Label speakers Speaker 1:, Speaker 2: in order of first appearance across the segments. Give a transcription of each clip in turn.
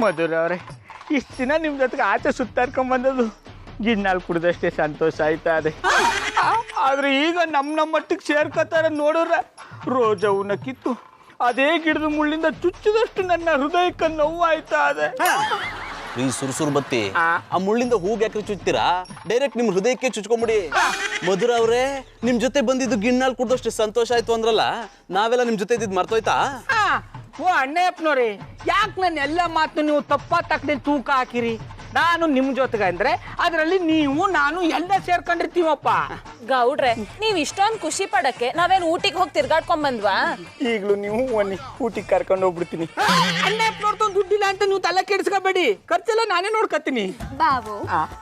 Speaker 1: ಮಧುರ ಅವರೇ, ಇಷ್ಟು ದಿನ ನಿಮ್ಮ ಜೊತೆಗೆ ಆಚೆ ಸುತ್ತಾಡ್ಕೊಂಬಂದದು ಗಿಣ್ಣಾಲ್ ಕುಡ್ದಷ್ಟೇ ಸಂತೋಷ ಆಯ್ತಾ ಅದೇ. ಆದ್ರೆ ಈಗ ನಮ್ಮ ಮಟ್ಟಿಗೆ ಸೇರ್ಕೋತಾರೆ ನೋಡಿದ್ರೆ ರೋಜವನ್ನ ಕಿತ್ತು ಅದೇ ಗಿಡದ ಮುಳ್ಳಿಂದ ಚುಚ್ಚಿದಷ್ಟು ನನ್ನ ಹೃದಯಕ್ಕೆ ನೋವು ಆಯ್ತಾ ಅದೇ.
Speaker 2: ಈ ಸುರ್ಸುರ್ ಬತ್ತಿ ಆ ಮುಳ್ಳಿಂದ ಹೂಗ್ ಯಾಕೆ ಚುಚ್ತೀರಾ? ಡೈರೆಕ್ಟ್ ನಿಮ್ ಹೃದಯಕ್ಕೆ ಚುಚ್ಕೊಂಬಿಡಿ. ಮಧುರ ಅವ್ರೆ, ನಿಮ್ ಜೊತೆ ಬಂದಿದ್ದು ಗಿಣ್ಣಾಲ್ ಕುಡ್ದಷ್ಟು ಸಂತೋಷ ಆಯ್ತು ಅಂದ್ರಲ್ಲ, ನಾವೆಲ್ಲ ನಿಮ್ ಜೊತೆ ಇದ್ದಿದ್ ಮರ್ತೋಯ್ತಾ?
Speaker 1: ಓ ಅಣ್ಣಯ್ಯಪ್ಪನವ್ರಿ, ಯಾಕೆ ನನ್ನ ಎಲ್ಲ ಮಾತು ನೀವು ತಪ್ಪ ತಕ್ಕಡೆ ತೂಕ ಹಾಕಿರಿ? ನಾನು ನಿಮ್ಮ ಜೊತೆಗೆ ಅಂದ್ರೆ ಅದರಲ್ಲಿ ನೀವು ನಾನು ಎಲ್ಲ ಸೇರ್ಕೊಂಡಿರ್ತೀವಪ್ಪ.
Speaker 3: ಗೌಡ್ರೆ, ನೀವ್ ಇಷ್ಟೊಂದು ಖುಷಿ ಪಡಕ್ಕೆ ನಾವೇನು ಊಟಿಗೆ ಹೋಗಿ ತಿರ್ಗಾಡ್ಕೊಂಡ್ ಬಂದ್ವಾ?
Speaker 1: ಈಗಲೂ ನೀವು ಒನ್ನಿ ಊಟಿಗೆ ಕರ್ಕೊಂಡು ಹೋಗ್ಬಿಡ್ತೀನಿ. ಅಣ್ಣಯ್ಯಪ್ಪನವ್ರದ್ದು ದುಡ್ಡಿಲ್ಲ ಅಂತ ನೀವು ತಲೆ ಕೆಡಿಸ್ಕೋಬೇಡಿ, ಖರ್ಚೆಲ್ಲ ನಾನೇ ನೋಡ್ಕತ್ತೀನಿ.
Speaker 4: ಬಾವು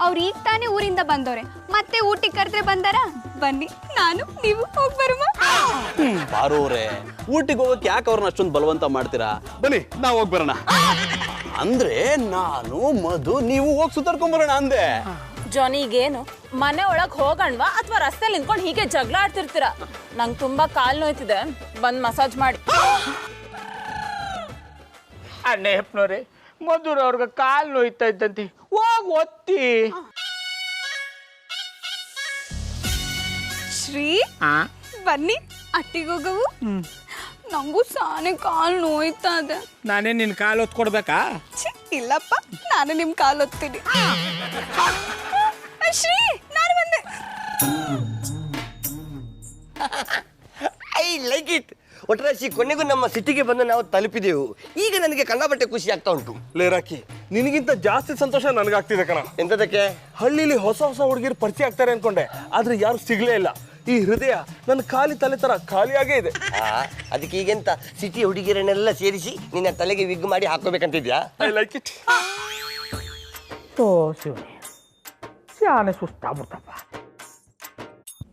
Speaker 4: ಅವ್ರು ಈಗ ತಾನೇ ಊರಿಂದ ಬಂದವ್ರೆ, ಮತ್ತೆ ಊಟಿಗೆ ಕರೆದ್ರೆ ಬಂದಾರ? ಬನ್ನಿ, ನಾನು ನೀವು ಹೋಗಿ ಬರುವ.
Speaker 2: ಬಾರೋರೆ, ಊಟಿಗೆ ಹೋಗಕ್ಕೆ ಯಾಕೆ ಅವ್ರನ್ನ ಅಷ್ಟೊಂದು ಬಲವಂತ ಮಾಡ್ತೀರಾ? ಬನ್ನಿ ನಾವ್ ಹೋಗಿ ಬರೋಣ. ಅಂದ್ರೆ ನಾನು ಮಧು ನೀವು ಹೋಗಿ ಸುತ್ತಾಡ್ಕೊಂಡ್ ಬರೋಣ ಅಂದೆ.
Speaker 3: ಜಾನಿಗೇನು ಮನೆ ಒಳಗ್ ಹೋಗಣ್ವಾ ಅಥವಾ ರಸ್ತೆ ನಿಂತ್ಕೊಂಡು ಹೀಗೆ ಜಗಳ ಆಡ್ತಿರ್ತೀರಾ? ನಂಗೆ ತುಂಬಾ ಕಾಲ್ ನೋಯ್ತಿದೆ, ಬಂದ್ ಮಸಾಜ್ ಮಾಡಿ.
Speaker 1: ಅಣ್ಣಯ್ಯಪ್ಪನವ್ರೆ, ಮಧುರ ಅವ್ರಿಗೆ ಕಾಲು ನೋಯ್ತಾ ಇದ್ದಂತೆ, ಹೋಗಿ ಒತ್ತಿ.
Speaker 4: ಶ್ರೀ ಬನ್ನಿ ಅಟ್ಟಿಗೆ ಹೋಗವು. ನಂಗೂ ಸಾನೆ ಕಾಲು ನೋಯ್ತಾ ಇದೆ.
Speaker 1: ನಾನೇ ನಿನ್ನ ಕಾಲು ಒತ್ಕೊಡ್ಬೇಕಾ?
Speaker 4: ಇಲ್ಲಪ್ಪ, ನಾನು ನಿಮ್ ಕಾಲು ಒತ್ತೀನಿ. ಶ್ರೀ, ನಾನು ಬಂದೆ.
Speaker 5: I like it. ಒಟ್ರಾಶಿ, ಕೊನೆಗೂ ನಮ್ಮ ಸಿಟಿಗೆ ಬಂದು ನಾವು ತಲುಪಿದೆವು. ಈಗ ನನಗೆ ಕಂಡಾಪಟ್ಟೆ ಖುಷಿ ಆಗ್ತಾ ಉಂಟು.
Speaker 6: ಲೇರಾಕಿ, ನಿನಗಿಂತ ಜಾಸ್ತಿ ಸಂತೋಷ ನನಗಾಗ್ತಿದೆ ಕಣ.
Speaker 5: ಎಂತದಕ್ಕೆ?
Speaker 6: ಹಳ್ಳಿಲಿ ಹೊಸ ಹೊಸ ಹುಡುಗಿರು ಪರಿಚಯ ಆಗ್ತಾರೆ ಅನ್ಕೊಂಡೆ, ಆದ್ರೆ ಯಾರು ಸಿಗ್ಲೇ ಇಲ್ಲ. ಈ ಹೃದಯ ನನ್ನ ಖಾಲಿ ತಲೆ ತರ ಖಾಲಿಯಾಗೇ ಇದೆ.
Speaker 5: ಅದಕ್ಕೆ ಈಗೆಂತ ಸಿಟಿ ಹುಡುಗಿರನ್ನೆಲ್ಲ ಸೇರಿಸಿ ನಿನ್ನ ತಲೆಗೆ ವಿಗ್ ಮಾಡಿ ಹಾಕೋಬೇಕಂತಿದ್ಯಾ?
Speaker 6: I like it.
Speaker 1: ಶಿವನೇ, ಶಾನೆ ಸುಸ್ತಾಗ್ಬಿಡ್ತಪ್ಪ.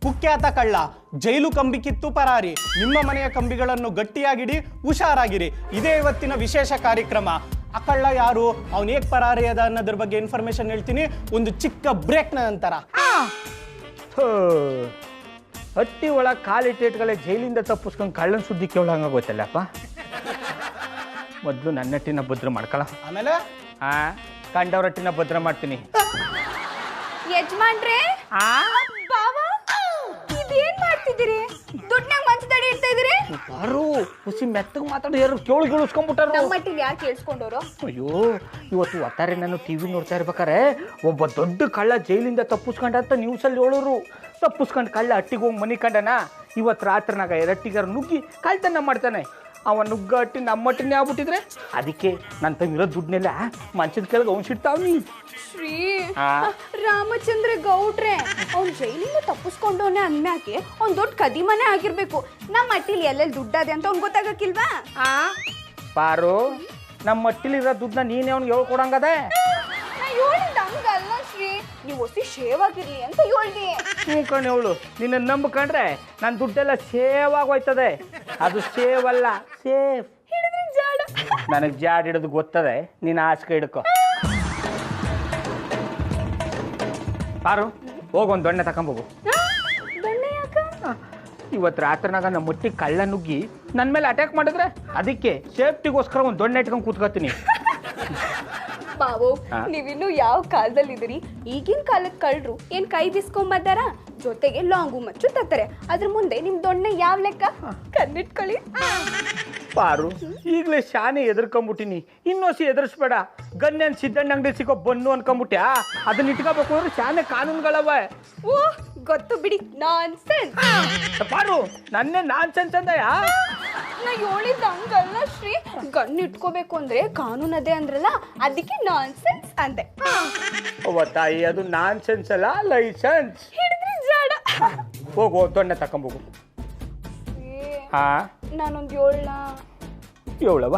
Speaker 7: ಕುಖ್ಯಾತ ಕಳ್ಳ ಜೈಲು ಕಂಬಿ ಕಿತ್ತು ಪರಾರಿ. ನಿಮ್ಮ ಮನೆಯ ಕಂಬಿಗಳನ್ನು ಗಟ್ಟಿಯಾಗಿಡಿ, ಹುಷಾರಾಗಿರಿ. ಇದೇ ಇವತ್ತಿನ ವಿಶೇಷ ಕಾರ್ಯಕ್ರಮ. ಆ ಕಳ್ಳ ಯಾರು, ಅವನು ಹೇಗೆ ಪರಾರಿ ಅದ ಅನ್ನೋದ್ರ ಬಗ್ಗೆ ಇನ್ಫಾರ್ಮೇಶನ್ ಹೇಳ್ತೀನಿ, ಒಂದು ಚಿಕ್ಕ ಬ್ರೇಕ್ನ ನಂತರ.
Speaker 1: ಹಟ್ಟಿ ಒಳಗೆ ಕಾಲಿಟ್ಟೇಟ್ಗಳೇ ಜೈಲಿಂದ ತಪ್ಪಿಸ್ಕೊಂಡು ಕಳ್ಳನ ಸುದ್ದಿ ಕೇಳಂಗ ಗೊತ್ತಲ್ಲಪ್ಪ. ಮೊದಲು ನನ್ನ ಹಟ್ಟಿನ ಭದ್ರ ಮಾಡ್ಕೊಳ,
Speaker 7: ಆಮೇಲೆ
Speaker 1: ಕಂಡವ್ರ ಹಟ್ಟಿನ ಭದ್ರ ಮಾಡ್ತೀನಿ.
Speaker 4: ಯಜಮಾನ್ರೆ, ಬಾವ, ಇದೇನ್ ಮಾಡ್ತಿದ್ದೀರಿ? ದುಡ್ನಾಗ ಮಂಚ ತಡಿ ಇಡ್ತಾ ಇದೀರಿ?
Speaker 1: ಯಾರು ಖುಷಿ ಮೆತ್ತಗೆ ಮಾತಾಡಿ ಯಾರು ಕೇಳಿ ಕೇಳಿಸ್ಕೊಂಡ್ಬಿಟ್ಟಾರ.
Speaker 4: ನಮ್ಮ ಮಟ್ಟಿಗೆ ಯಾರು ಕೇಳಿಸ್ಕೊಂಡವ್ರು?
Speaker 1: ಅಯ್ಯೋ, ಇವತ್ತು ಒತ್ತಾರೆ ನಾನು ಟಿವಿ ನೋಡ್ತಾ ಇರ್ಬೇಕಾರೆ ಒಬ್ಬ ದೊಡ್ಡ ಕಳ್ಳ ಜೈಲಿಂದ ತಪ್ಪಿಸ್ಕೊಂಡ ಅಂತ ನ್ಯೂಸಲ್ಲಿ ಹೇಳೋರು. ತಪ್ಪಿಸ್ಕೊಂಡು ಕಳ್ಳ ಹಟ್ಟಿಗೆ ಹೋಗಿ ಮನೆ ಕಂಡನ. ಇವತ್ತು ರಾತ್ರಿನಾಗ ಎರಟ್ಟಿಗಾರ ನುಗ್ಗಿ ಕಳ್ತನ ಮಾಡ್ತಾನೆ. ಅವ ನುಗ್ಗ ಹಟ್ಟಿ ನಮ್ಮ ಹಟ್ಟಿನೇ ಆಗ್ಬಿಟ್ಟಿದ್ರೆ ಅದಕ್ಕೆ ನನ್ನ ತಂಗಿರೋ ದುಡ್ಡನ್ನೆಲ್ಲ ಮಂಚದ ಕೆಳಗೆ ಅವನ್ಸಿಡ್ತಾವ್ನಿ.
Speaker 4: ಶ್ರೀ, ರಾಮಚಂದ್ರ ಗೌಡ್ರೆ, ಅವ್ನ್ ಜೈಲಿಂದ ತಪ್ಪಿಸ್ಕೊಂಡವನೇ ಅನ್ಮ್ಯಾಕೆ ಅವ್ನ್ ದೊಡ್ಡ ಕದಿಮನೆ ಆಗಿರ್ಬೇಕು. ನಮ್ಮ ಹಟ್ಟಿಲಿ ಎಲ್ಲೆಲ್ಲಿ ದುಡ್ಡದೆ ಅಂತ ಅವ್ನ್ ಗೊತ್ತಾಗಕ್ಕಿಲ್ವಾ?
Speaker 1: ಪಾರು, ನಮ್ಮ ಹಟ್ಟಿಲಿರೋ ದುಡ್ಡನ್ನ ನೀನೇ ಅವ್ನಿಗೆ ಹೇಳ್ಕೊಡಂಗದೆ.
Speaker 4: ನಾ ಹೇಳಿದ ಹಂಗಲ್ಲ ಶ್ರೀ, ನೀವು ಹೊಸಿ ಶೇವ್ ಆಗಿರ್ಲಿ ಅಂತ ಹೇಳ್ದಿ.
Speaker 1: ಕಣೆ ಅವಳು ನಿನ್ನ ನಂಬ್ಕೊಂಡ್ರೆ ನನ್ನ ದುಡ್ಡೆಲ್ಲ ಸೇವ್ ಆಗೋಯ್ತದೆ. ಅದು ಸೇವ್ ಅಲ್ಲ, ಸೇಫ್. ನನಗೆ ಜಾಡ್ ಹಿಡಿದು ಗೊತ್ತದೆ, ನೀನು ಆಸ್ಕೆ ಹಿಡ್ಕೊ. ಪಾರು, ಹೋಗೊಂದು ದೊಣ್ಣೆ ತಕೊಂಬೋಗು. ಇವತ್ತು ರಾತ್ರಿನಾಗ ನಮ್ಮ ಮುಟ್ಟಿಗೆ ಕಳ್ಳ ನುಗ್ಗಿ ನನ್ನ ಮೇಲೆ ಅಟ್ಯಾಕ್ ಮಾಡಿದ್ರೆ ಅದಕ್ಕೆ ಸೇಫ್ಟಿಗೋಸ್ಕರ ಒಂದು ದೊಣ್ಣೆ ಇಟ್ಕೊಂಡು ಕೂತ್ಕೊತೀನಿ.
Speaker 4: ಬಾವು, ನೀವಿನ್ನು ಯಾವ ಕಾಲದಲ್ಲಿದ್ದೀರಿ? ಈಗಿನ ಕಾಲದ ಕಳ್ಳರು ಏನ್ ಕೈ ಬಿಸ್ಕೊಂಬದ್ದಾರ, ಜೊತೆಗೆ ಲಾಂಗು ಮಚ್ಚು ತತ್ತಾರೆ. ಅದ್ರ ಮುಂದೆ ನಿಮ್ ದೊಣ್ಣೆ ಯಾವ ಲೆಕ್ಕ? ಕಣ್ಣಿಟ್ಕೊಳ್ಳಿ.
Speaker 1: ಪಾರು, ಈಗಲೇ ಶಾನೆ ಎದುರ್ಕೊಂಬಿಟ್ಟಿನಿ, ಇನ್ನೊಸಿ ಎದುರಿಸ್ಬೇಡ. ಗನ್ನೇನ್ ಸಿದ್ದಣ್ಣ ಅಂಗಡಿ ಸಿಗೋ ಬನ್ನು ಅನ್ಕೊಂಬಿಟ್ಯಾ? ಅದನ್ನ ಇಟ್ಕೋಬೇಕು ಅಂದ್ರೆ ಶಾನೆ ಕಾನೂನುಗಳವ.
Speaker 4: ಓ, ಗೊತ್ತು ಬಿಡಿ, ನಾನ್ಸೆನ್ಸ್.
Speaker 1: ಪಾರು, ನನ್ನೇ ನಾನ್ಸೆನ್ಸ್ ಅಂದಯಾ?
Speaker 4: ನಾ ಹೇಳಿದ್ದ ಹಂಗಲ್ಲ ಶ್ರೀ, ಗನ್ ಇಟ್ಕೋಬೇಕು ಅಂದ್ರೆ ಕಾನೂನು ಅದೇ ಅಂದ್ರಲ್ಲ, ಅದಕ್ಕೆ ನಾನ್ಸೆನ್ಸ್ ಅಂದೆ.
Speaker 1: ತಾಯಿ, ಅದು ನಾನ್ಸೆನ್ಸ್ ಅಲ್ಲ, ಲೈಸೆನ್ಸ್.
Speaker 4: ಹಿಡಿದ್ರಿ ಜಾಡ.
Speaker 1: ಹೋಗು, ದೊಣ್ಣೆ ತಕೊಂಬೋಗು.
Speaker 4: ನಾನೊಂದು
Speaker 1: ಏಳವ.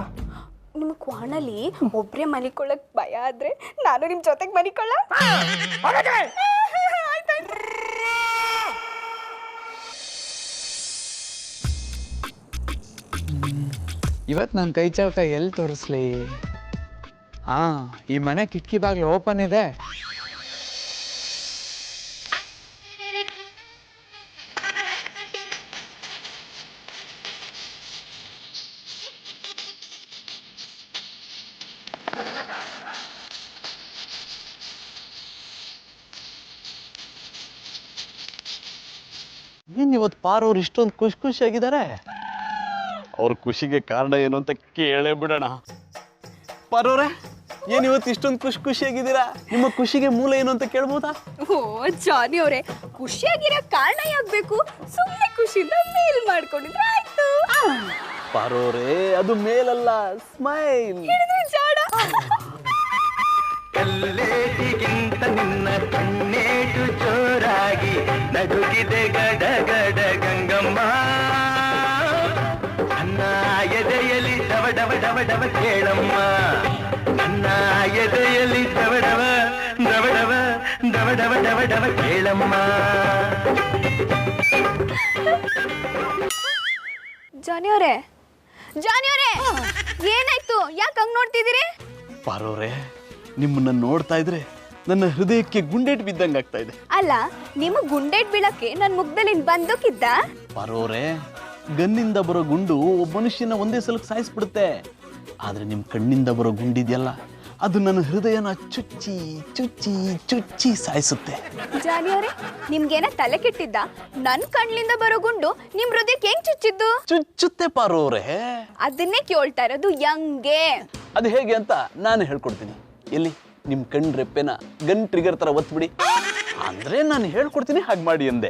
Speaker 4: ನಿಮ್ ಕ್ವಾಣಲ್ಲಿ ಒಬ್ರೇ ಮಲಿಕೊಳ್ಳಕ್ ಭಯ ಆದ್ರೆ ನಾನು ನಿಮ್ ಜೊತೆಗೆ ಮಲಿಕೊಳ್ಳ.
Speaker 8: ಇವತ್ತು ನನ್ನ ಕೈ ಚೌಕ ಎಲ್ಲಿ ತೋರಿಸ್ಲಿ? ಈ ಮನೆ ಕಿಟಕಿ ಬಾಗಿಲು ಓಪನ್ ಇದೆ.
Speaker 2: ಏನ್ ಇವತ್ತು ಪಾರವ್ರು ಇಷ್ಟೊಂದು ಖುಷಿಯಾಗಿದ್ದಾರೆ? ಅವ್ರ ಖುಷಿಗೆ ಕಾರಣ ಏನು ಅಂತ ಕೇಳೇ ಬಿಡೋಣ. ಪಾರವ್ರೆ, ಏನ್ ಇವತ್ತು ಇಷ್ಟೊಂದು ಖುಷಿಯಾಗಿದ್ದೀರಾ? ನಿಮ್ಮ ಖುಷಿಗೆ ಮೂಲ ಏನು ಅಂತ ಕೇಳ್ಬೋದಾ?
Speaker 4: ಓ ಜಾನಿ ಅವರೇ, ಖುಷಿಯಾಗಿರೋ ಕಾರಣ ಯಾಕಬೇಕು? ಸುಮ್ಮನೆ ಖುಷಿಯಿಂದ ಮೇಲ್ ಮಾಡ್ಕೊಂಡಿದ್ರೆ ಆಯ್ತು.
Speaker 2: ಪಾರವ್ರೆ, ಅದು ಮೇಲಲ್ಲ, ಸ್ಮೈಲ್.
Speaker 4: ಹೇಳಿದ್ರೆ ಜಾಡ.
Speaker 9: ಕಲ್ಲೇಟಿಗಿಂತ ನಿನ್ನ ಕಣ್ಣೇಟು ಜೋರಾಗಿ ನಡುಗಿದೆ ಗಡ ಗಡ ಗಂಗಮ್ಮ. ನನ್ನ ಎದೆಯಲ್ಲಿ ಡವ ಡವ ಡವ ಡವ ಕೇಳಮ್ಮ. ನನ್ನ ಎದೆಯಲ್ಲಿ ಡವ ಡವ ಡವ ಡವ ಡವ ಡವ ಡವ ಡವ ಕೇಳಮ್ಮ.
Speaker 4: ಜಾನಿ ಅವರೇ, ಜಾನಿ ಅವರೇ, ಏನಾಯ್ತು? ಯಾಕೆ ಹಂಗ್ ನೋಡ್ತಿದ್ದೀರಿ?
Speaker 2: ಪಾರವ್ರೆ, ನಿಮ್ಮನ್ನ ನೋಡ್ತಾ ಇದ್ರೆ ನನ್ನ ಹೃದಯಕ್ಕೆ ಗುಂಡೇಟ್ ಬಿದ್ದಂಗೆ ಆಗ್ತಾ ಇದೆ.
Speaker 4: ಅಲ್ಲ, ನಿಮಗ್ ಗುಂಡೇಟ್ ಬೀಳಕ್ಕೆ ನನ್ ಮುಗ್ದಲ್ಲಿ ಬಂದೂಕಿದ್ದ?
Speaker 2: ಪಾರವ್ರೆ, ಗನ್ನಿಂದ ಬರೋ ಗುಂಡು ಒಬ್ಬ ಮನುಷ್ಯನ ಒಂದೇ ಸಲಕ್ಕೆ ಸಾಯಿಸ್ಬಿಡುತ್ತೆ. ಆದ್ರೆ ನಿಮ್ ಕಣ್ಣಿಂದ ಬರೋ ಗುಂಡಿದೆಯಲ್ಲ, ಅದು ನನ್ನ ಹೃದಯನ ಚುಚ್ಚಿ ಚುಚ್ಚಿ ಚುಚ್ಚಿ ಸಾಯಿಸುತ್ತೆ.
Speaker 4: ಜಾನಿ ಅವರೇ, ನಿಮ್ಗೇನ ತಲೆ ಕೆಟ್ಟಿದ್ದ? ನನ್ ಕಣ್ಣಿಂದ ಬರೋ ಗುಂಡು ನಿಮ್ ಹೃದಯಕ್ಕೆ ಹೆಂಗ್ ಚುಚ್ಚಿದ್ದು?
Speaker 2: ಚುಚ್ಚುತ್ತೆ ಪಾರವ್ರೆ.
Speaker 4: ಅದನ್ನೇ ಕೇಳ್ತಾ ಇರೋದು, ಯಂಗೆ
Speaker 2: ಅದು ಹೇಗೆ ಅಂತ ನಾನು ಹೇಳ್ಕೊಡ್ತೀನಿ. ಎಲ್ಲಿ ನಿಮ್ ಕಣ್ ರೆಪ್ಪೆನ ಗನ್ ಟ್ರಿಗರ್ ತರ ಒತ್ಬಿಡಿ, ಅಂದ್ರೆ ನಾನು ಹೇಳ್ಕೊಡ್ತೀನಿ, ಹಾಗೆ ಮಾಡಿ ಅಂದೆ.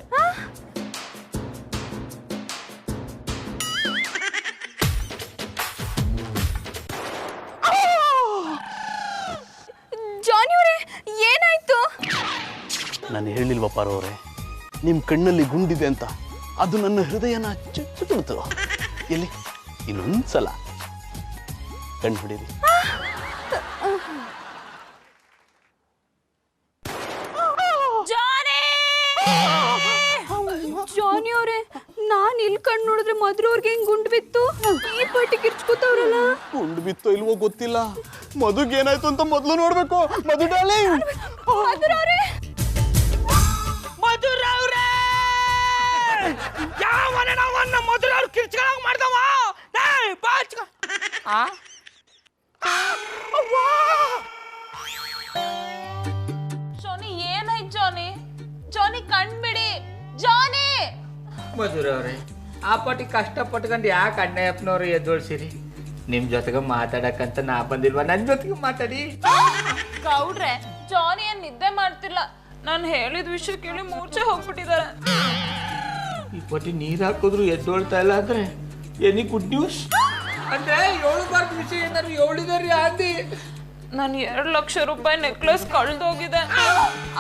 Speaker 4: ಜಾನಿ ಅವರೇ, ಏನಾಯ್ತು?
Speaker 2: ನಾನು ಹೇಳಿಲ್ವ ಪಾರವ್ರೆ, ನಿಮ್ ಕಣ್ಣಲ್ಲಿ ಗುಂಡಿದೆ ಅಂತ? ಅದು ನನ್ನ ಹೃದಯನ ಚುಚ್ಚುತ್ತಿತ್ತು. ಎಲ್ಲಿ ಇನ್ನೊಂದ್ಸಲ ಕಣ್ಣು ಹೊಡೀರಿ.
Speaker 4: ಜಾನಿ ಅವರೇ, ನಾನ್ ಇಲ್ಲಿ ಕಣ್ಣು ನೋಡಿದ್ರೆ ಮಧುರ ಅವ್ರಿಗೆ ಹೆಂಗ್ ಗುಂಡು ಬಿತ್ತು? ಈ ಪಟ್ಟಿ ಕಿರ್ಚ್ಕೋತಾವ್ರಲ್ಲ.
Speaker 2: ಗುಂಡು ಬಿತ್ತೋ ಇಲ್ವೋ ಗೊತ್ತಿಲ್ಲ. ಮಧುಗೆ ಏನಾಯ್ತು ಅಂತ ಮೊದಲು ನೋಡ್ಬೇಕು. ಮಧು ಡಾರ್ಲಿಂಗ್,
Speaker 4: ಮಧುರ ಅವರೇ,
Speaker 1: ಮಧುರ ಅವ್ರೆ, ಯಾವನ ನಾವನ್ನ ಮಧುರ ಅವ್ರು ಕಿರ್ಚ್ಕೊಳಂಗ್ ಮಾಡ್ದವ?
Speaker 3: ಜಾನಿ, ಏನಾಯ್ತು ಜಾನಿ? ಜಾನಿ ಕಣ್ಬಿಡಿ ಜಾನಿ.
Speaker 1: ಮಧುರ ಅವ್ರೆ, ಆ ಪಟ್ಟಿ ಕಷ್ಟ ಪಟ್ಕೊಂಡು ಯಾಕೆ ಅಣ್ಣಯ್ಯಪ್ಪನವ್ರು ಎದ್ದೋಳ್ಸಿರಿ? ನಿಮ್ ಜೊತೆಗೆ ಮಾತಾಡಕ್ಕಂತ ನಾ ಬಂದಿಲ್ವಾ? ನನ್ ಜೊತೆಗೆ ಮಾತಾಡಿ.
Speaker 3: ಗೌಡ್ರೆ, ಜಾನಿ ಏನ್ ನಿದ್ದೆ ಮಾಡ್ತಿಲ್ಲ. ನಾನು ಹೇಳಿದ ವಿಷಯ ಕೇಳಿ ಮೂರ್ಛೆ ಹೋಗ್ಬಿಟ್ಟಿದ್ದಾರೆ.
Speaker 1: ಈ ಪಟ್ಟಿ ನೀರ್ ಹಾಕಿದ್ರು ಎದ್ದೋಳ್ತಾ ಇಲ್ಲ ಅಂದ್ರೆ ಎನಿ ಗುಡ್ ನ್ಯೂಸ್? ಅಂದ್ರೆ 7 ವಿಷಯ ಏನಾದ್ರು ಹೇಳಿದಾರಿ ಆದಿ?
Speaker 3: ನಾನು 2 ಲಕ್ಷ ರೂಪಾಯಿ ನೆಕ್ಲೆಸ್ ಕಳ್ದೋಗಿದೆ.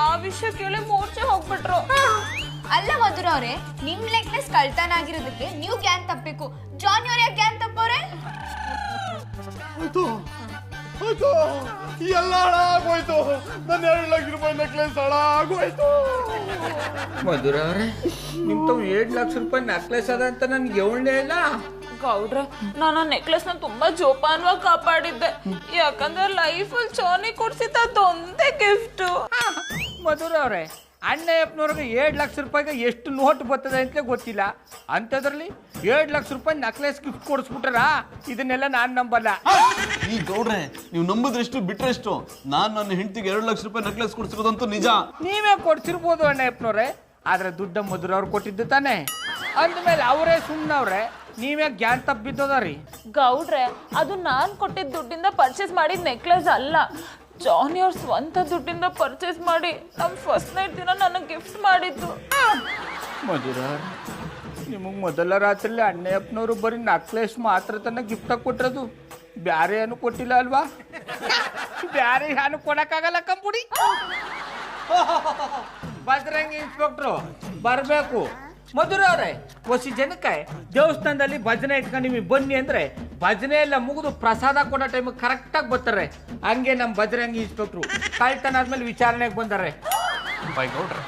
Speaker 3: ಆ ವಿಷಯ ಕೇಳಿ ಮೂರ್ಛೆ ಹೋಗ್ಬಿಟ್ರು.
Speaker 4: ಅಲ್ಲ ಮಧುರ ಅವರೇ, ನಿಮ್ ನೆಕ್ಲೆಸ್ ಕಳ್ತನ ಆಗಿರೋದಕ್ಕೆ ನೀವು ಗ್ಯಾನ್ ತಪ್ಪಬೇಕು. ಜಾನಿ ಅವ್ರ ಯಾಕೆ ಗ್ಯಾನ್ ತಪ್ಪವ್ರೆ?
Speaker 6: ಎಲ್ಲ ಹಾಳಾಗೋಯ್ತು. ನನ್ನ 2 ಲಕ್ಷ ರೂಪಾಯಿ ನೆಕ್ಲೆಸ್ ಹಾಳಾಗೋಯ್ತು.
Speaker 1: ಮಧುರ ಅವ್ರೆ, ನಿಮ್ ತಾವ್ 7 ಲಕ್ಷ ರೂಪಾಯಿ ನೆಕ್ಲೆಸ್ ಅದ ಅಂತ ನನ್ಗೆ ಹೇಳಲೇ ಇಲ್ಲ.
Speaker 3: ಗೌಡ್ರೆ, ನಾನು ಆ ನೆಕ್ಲೆಸ್ನ ತುಂಬಾ ಜೋಪಾನವಾಗಿ ಕಾಪಾಡಿದ್ದೆ. ಯಾಕಂದ್ರೆ ಲೈಫಲ್ಲಿ ಜಾನಿ ಕೊಡ್ಸಿದ್ದ ಅದೊಂದೇ ಗಿಫ್ಟ್.
Speaker 1: ಮಧುರ ಅವ್ರೆ, ಅಣ್ಣಯ್ಯಪ್ಪನವ್ರಿಗೆ 7 ಲಕ್ಷ ರೂಪಾಯಿಗೆ ಎಷ್ಟು ನೋಟ್ ಬರ್ತದೆ ಅಂತಲೇ ಗೊತ್ತಿಲ್ಲ. ಅಂಥದ್ರಲ್ಲಿ 7 ಲಕ್ಷ ರೂಪಾಯಿ ನೆಕ್ಲೆಸ್ ಗಿಫ್ಟ್ ಕೊಡಿಸ್ಬಿಟ್ರ? ಇದನ್ನೆಲ್ಲ ನಾನು ನಂಬಲ್ಲ.
Speaker 2: ಈ ಗೌಡ್ರೆ, ನೀವು ನಂಬುದ್ರೆಷ್ಟು ಬಿಟ್ರೆಷ್ಟು. ನಾನು ನನ್ನ ಹೆಂಡತಿಗೆ 2 ಲಕ್ಷ ರೂಪಾಯಿ ನೆಕ್ಲೆಸ್ ಕೊಡ್ಸಿರೋದಂತೂ ನಿಜ.
Speaker 1: ನೀವೇ ಕೊಡ್ಸಿರ್ಬೋದು ಅಣ್ಣಯ್ಯಪ್ಪನವ್ರೆ, ಆದ್ರೆ ದುಡ್ಡ ಮಧುರ ಅವ್ರು ಕೊಟ್ಟಿದ್ದು ತಾನೆ. ಅಂದಮೇಲೆ ಅವರೇ ಸುಮ್ಮನವ್ರೆ, ನೀವೇ ಗ್ಯಾನ್ ತಪ್ಪಿದ್ದೋದ್ರಿ.
Speaker 3: ಗೌಡ್ರೆ, ಅದು ನಾನು ಕೊಟ್ಟಿದ್ದ ದುಡ್ಡಿಂದ ಪರ್ಚೇಸ್ ಮಾಡಿದ ನೆಕ್ಲೆಸ್ ಅಲ್ಲ. ಜಾನಿ ಅವ್ರ ಸ್ವಂತ ದುಡ್ಡಿಂದ ಪರ್ಚೇಸ್ ಮಾಡಿ ನಮ್ಮ ಫಸ್ಟ್ ನೈಟ್ ದಿನ ನನಗೆ ಗಿಫ್ಟ್ ಮಾಡಿದ್ದು.
Speaker 1: ಮಧುರ, ನಿಮಗೆ ಮೊದಲ ರಾತ್ರಿಲಿ ಅಣ್ಣಯ್ಯಪ್ಪನವರು ಬರೀ ನೆಕ್ಲೆಸ್ ಮಾತ್ರ ತನ್ನ ಗಿಫ್ಟ್ ಆಗಿ ಕೊಟ್ಟಿರೋದು, ಬ್ಯಾರೆ ಏನು ಕೊಟ್ಟಿಲ್ಲ ಅಲ್ವಾ? ಬ್ಯಾರೆ ಏನು ಕೊಡಕ್ಕಾಗಲ್ಲ ಕಂಪುಡಿ. ಬಜರಂಗಿ ಇನ್ಸ್ಪೆಕ್ಟ್ರು ಬರಬೇಕು. ಮಧುರ ಅವರೇ, ಹೊಸ ಜನಕ್ಕೆ ದೇವಸ್ಥಾನದಲ್ಲಿ ಭಜನೆ ಇಟ್ಕೊಂಡು ನಿಮಗೆ ಬನ್ನಿ ಅಂದ್ರೆ ಭಜನೆ ಎಲ್ಲ ಮುಗಿದು ಪ್ರಸಾದ ಕೊಡೋ ಟೈಮಿಗೆ ಕರೆಕ್ಟಾಗಿ ಬರ್ತಾರೆ. ಹಂಗೆ ನಮ್ಮ ಬಜರಂಗಿ ಇನ್ಸ್ಪೆಕ್ಟ್ರು ಕಳ್ತನ ಆದ್ಮೇಲೆ ವಿಚಾರಣೆಗೆ ಬಂದಾರೆ.
Speaker 10: ಗೌಡ್ರೆ,